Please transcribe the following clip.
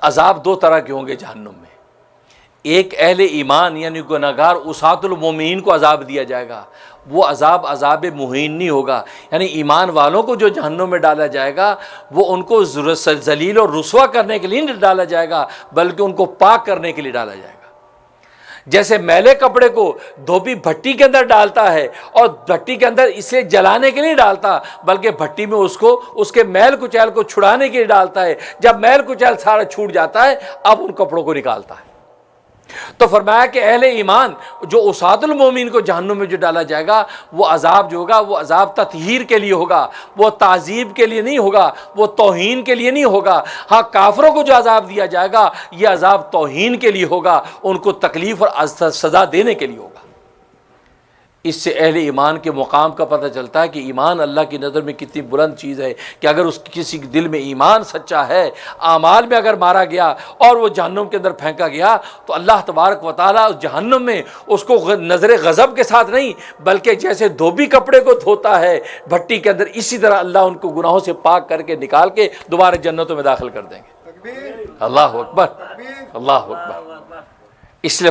عذاب دو طرح کے ہوں گے جہنم میں. ایک اہل ایمان یعنی گناہگار عصاۃ المومنین کو عذاب دیا جائے گا. وہ عذاب مہین نہیں ہوگا، یعنی ایمان والوں کو جو جہنم میں ڈالا جائے گا وہ ان کو ذلیل اور رسوا کرنے کے لیے نہیں ڈالا جائے گا، بلکہ ان کو پاک کرنے کے لیے ڈالا جائے گا. جیسے میلے کپڑے کو دھوبی بھٹی کے اندر ڈالتا ہے اور بھٹی کے اندر اسے جلانے کے لیے ڈالتا، بلکہ بھٹی میں اس کے میل کچیل کو چھڑانے کے لیے ڈالتا ہے. جب میل کچیل سارا چھوٹ جاتا ہے اب ان کپڑوں کو نکالتا ہے. تو فرمایا کہ اہل ایمان جو عصاۃ المومنین کو جہنم میں جو ڈالا جائے گا وہ عذاب جو ہوگا وہ عذاب تطہیر کے لیے ہوگا، وہ تعذیب کے لیے نہیں ہوگا، وہ توہین کے لیے نہیں ہوگا. ہاں کافروں کو جو عذاب دیا جائے گا یہ عذاب توہین کے لیے ہوگا، ان کو تکلیف اور سزا دینے کے لیے ہوگا. اس سے اہل ایمان کے مقام کا پتہ چلتا ہے کہ ایمان اللہ کی نظر میں کتنی بلند چیز ہے کہ اگر کسی کے دل میں ایمان سچا ہے، اعمال میں اگر مارا گیا اور وہ جہنم کے اندر پھینکا گیا تو اللہ تبارک و تعالیٰ اس جہنم میں اس کو نظر غضب کے ساتھ نہیں بلکہ جیسے دھوبی کپڑے کو دھوتا ہے بھٹی کے اندر، اسی طرح اللہ ان کو گناہوں سے پاک کر کے نکال کے دوبارہ جنتوں میں داخل کر دیں گے. اللہ اکبر، اللہ اکبر. اس لیے